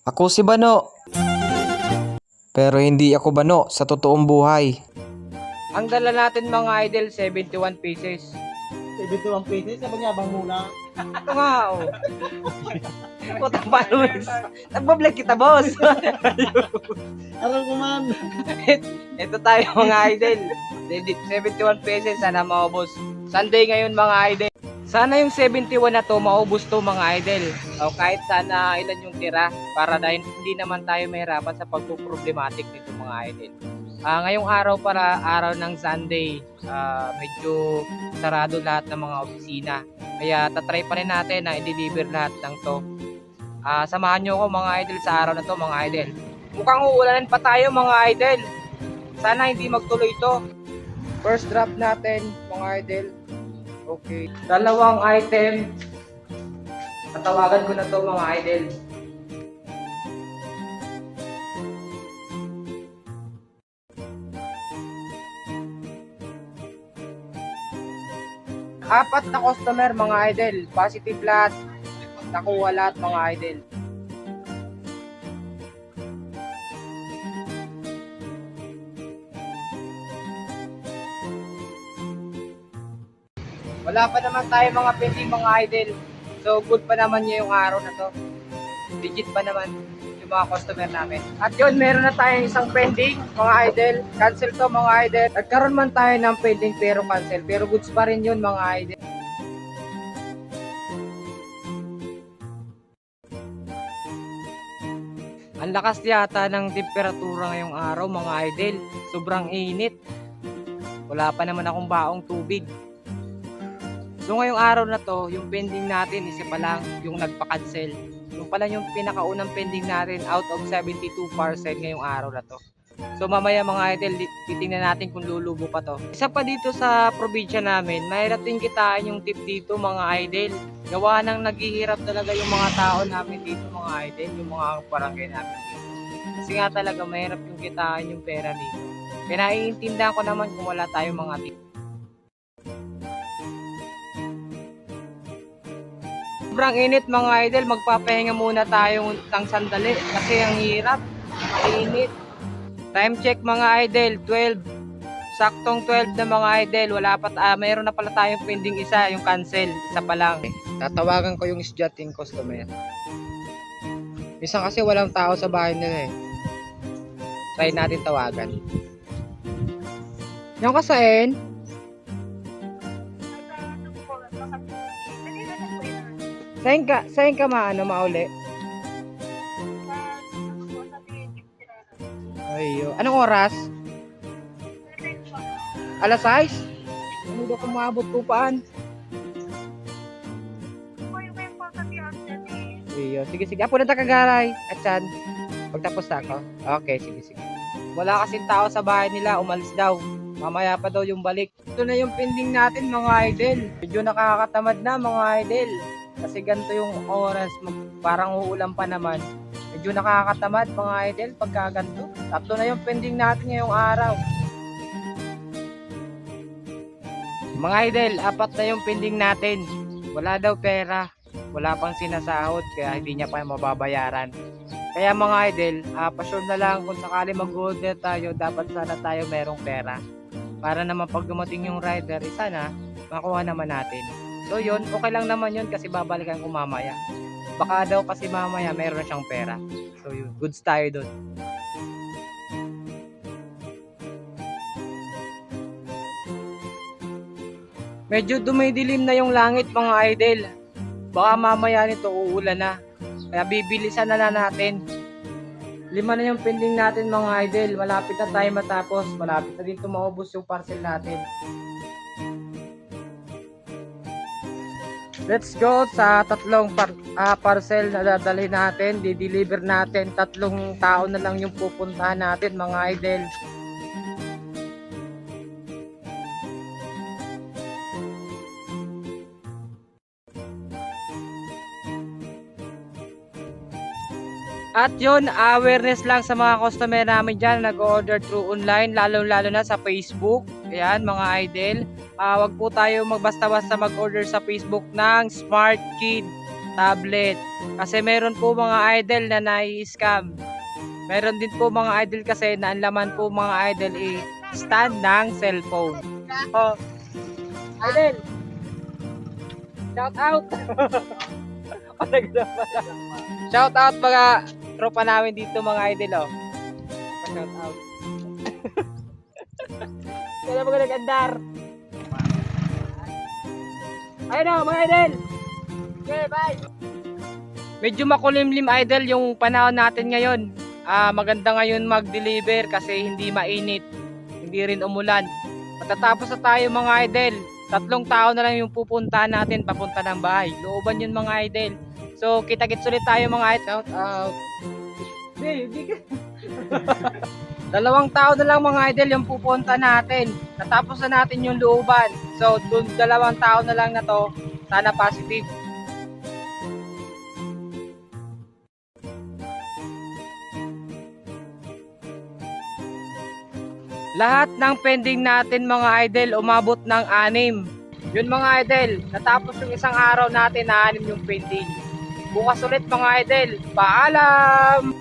Ako si Bano. Pero hindi ako Bano sa totoong buhay. Ang dala natin mga idol, 71 pieces. 71 pesos, sabi niya bang muna? Ito nga, oh. Putang followers. Nagbablog kita, boss. Aral ko man. Ito tayo mga idol. 71 pesos, sana maubos. Sunday ngayon mga idol. Sana yung 71 na to, maubos to mga idol. O kahit sana ilan yung tira, para dahil hindi naman tayo mahirapan sa pagpo-problematic nito mga idol. Ngayong araw para araw ng Sunday, medyo sarado lahat ng mga opisina. Kaya tatry pa rin natin na i-deliver lahat ng to. Samahan nyo ako mga idol sa araw na to mga idol. Mukhang uulanan pa tayo mga idol. Sana hindi magtuloy to. First drop natin mga idol. Okay. Dalawang item. Tatawagan ko na to mga idol. Apat na customer mga idol. Positive lahat. Nakuha lahat mga idol. Wala pa naman tayo mga pending mga idol. So good pa naman niya yung araw na to. Legit pa naman yung mga customer namin. At yun, meron na tayong isang pending mga idol. Cancel to mga idol. Nagkaroon man tayo ng pending pero cancel. Pero goods pa rin yun mga idol. Ang lakas yata ng temperatura ngayong araw mga idol. Sobrang init. Wala pa naman akong baong tubig. So ngayong araw na to, yung pending natin isa pa lang yung nagpa-cancel. Yung pala yung pinakaunang pending natin out of 72 parcel ngayong araw na to. So mamaya mga idol, titingnan natin kung lulubo pa to. Isa pa dito sa probinsya namin, mahirap din kitain yung tip dito mga idol. Gawa nang naghihirap talaga yung mga tao namin dito mga idol, yung mga barangay namin dito. Kasi nga talaga mahirap yung kitain yung pera dito. Kaya naiintindihan ko naman kung wala tayong mga tip. Sobrang init mga idol, magpapahinga muna tayo ng sandali kasi ang hirap, mainit. Time check mga idol, 12. Saktong 12 na mga idol, wala pa mayroon na pala tayong pending isa, yung cancel, isa pa lang. Tatawagan ko yung isjating customer. Minsan kasi walang tao sa bahay nila eh. Try natin tawagan. Yung kasain, Sayin ka mauli? Ayo. Anong oras? Alas 6? Ano daw kung maabot ko paan? Ayo. Sige. Apo na ta kagaray. Atsan. Pagtapos na ako. Okay, sige. Wala kasing tao sa bahay nila. Umalis daw. Mamaya pa daw yung balik. Ito na yung pending natin mga idol. Medyo nakakatamad na mga idol. Kasi ganito yung oras, parang uulan pa naman. Medyo nakakatamad mga idol pagka ganito. Tatlo na yung pending natin ngayong araw. Mga idol, 4 na yung pending natin. Wala daw pera. Wala pang sinasahod kaya hindi niya pa mababayaran. Kaya mga idol, pasyon na lang kung sakali mag-order tayo, dapat sana tayo merong pera. Para naman pag dumating yung rider, sana makuha naman natin. So yun, okay lang naman yun kasi babalikan ko mamaya. Baka daw kasi mamaya mayroon na siyang pera. So yun, goods tayo dun. Medyo dumidilim na yung langit mga idol. Baka mamaya nito uulan na. Kaya bibilisan na natin. 5 na yung pending natin mga idol. Malapit na tayo matapos. Malapit na dito maubos yung parcel natin. Let's go sa tatlong parcel na dadalhin natin, di-deliver natin. 3 tao na lang yung pupuntahan natin mga idol. At yun, awareness lang sa mga customer namin dyan, nag-order through online, lalo na sa Facebook. Ayan mga idol. Wag po tayo magbasta-basta mag-order sa Facebook ng Smart Kid. tablet. Kasi meron po mga idol na nai-scam. Meron din po mga idol kasi na ang laman po mga idol stand ng cellphone. Oh, idol! Shout out! Shout out mga tropa namin dito mga idol oh. Shout out. Kaya mga nag-andar. Ayun o mga idol. Okay, bye. Medyo makulimlim idol yung panahon natin ngayon. Maganda ngayon mag-deliver kasi hindi mainit. Hindi rin umulan. Matatapos na tayo mga idol. 3 tao na lang yung pupuntahan natin papunta ng bahay. Looban yun mga idol. So kita-kits ulit tayo mga idol. Shout out. Hindi ka. 2 tao na lang mga idol yung pupunta natin. Natapos na natin yung looban. So dun 2 tao na lang na to. Sana positive. Lahat ng pending natin mga idol umabot ng 6. Yun mga idol, natapos yung isang araw natin na 6 yung pending. Bukas ulit mga idol. Paalam!